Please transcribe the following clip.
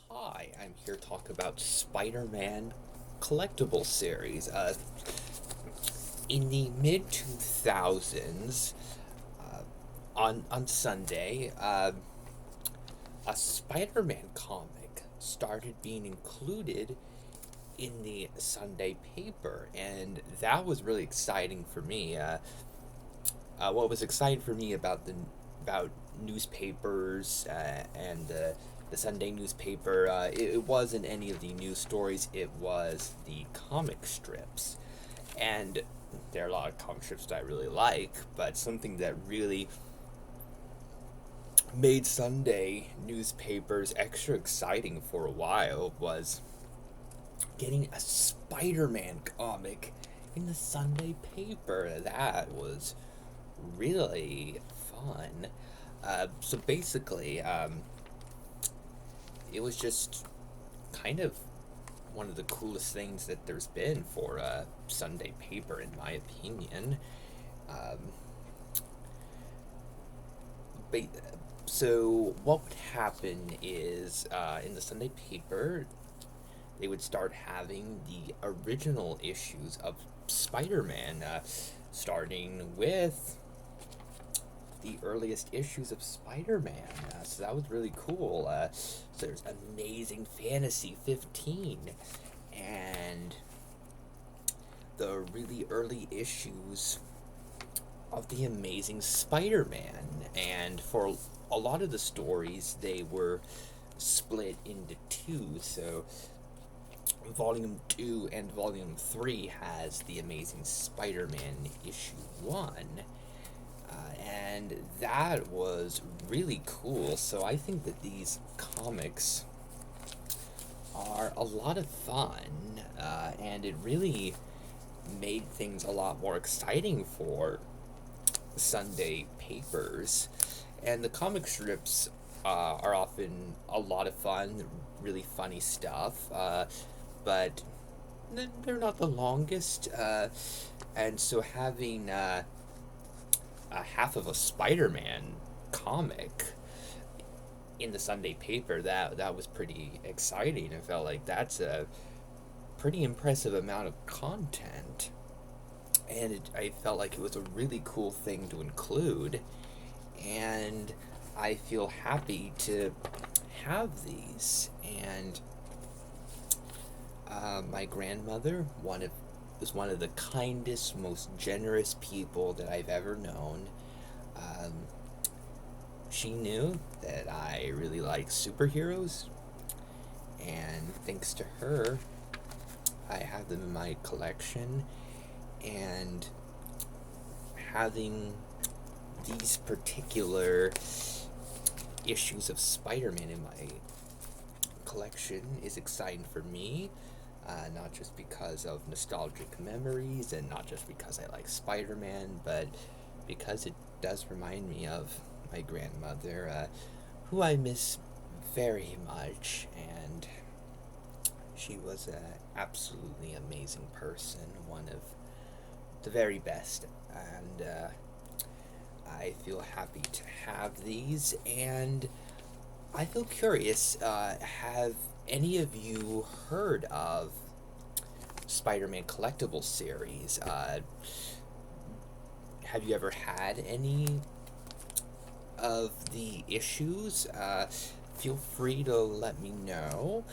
Hi, I'm here to talk about Spider-Man Collectible series. In the mid 2000s, on Sunday, a Spider-Man comic started being included in the Sunday paper, and that was really exciting for me. What was exciting for me about newspapers and the Sunday newspaper, it wasn't any of the news stories. It was the comic strips, and there are a lot of comic strips that I really like. But something that really made Sunday newspapers extra exciting for a while was getting a Spider-Man comic in the Sunday paper. That was really fun. So basically, it was just kind of one of the coolest things that there's been for a Sunday paper, in my opinion. Um, but, so what would happen is in the Sunday paper, they would start having the original issues of Spider-Man, starting with the earliest issues of Spider-Man. So that was really cool. So there's Amazing Fantasy 15 and the really early issues of the Amazing Spider-Man. And for a lot of the stories, they were split into two. So Volume 2 and Volume 3 has the Amazing Spider-Man issue 1. And that was really cool. So I think that these comics are a lot of fun, and it really made things a lot more exciting for Sunday papers. And the comic strips are often a lot of fun, really funny stuff, but they're not the longest. And so having half of a Spider-Man comic in the Sunday paper, that was pretty exciting. I felt like that's a pretty impressive amount of content, and I felt like it was a really cool thing to include, and I feel happy to have these. And my grandmother, was one of the kindest, most generous people that I've ever known. Um, she knew that I really like superheroes, and thanks to her, I have them in my collection. And having these particular issues of Spider-Man in my collection is exciting for me, not just because of nostalgic memories and not just because I like Spider-Man, but because it does remind me of my grandmother, who I miss very much, and she was an absolutely amazing person, one of the very best, and I feel happy to have these, and I feel curious, have any of you heard of Spider-Man Collectible series? Have you ever had any of the issues? Feel free to let me know.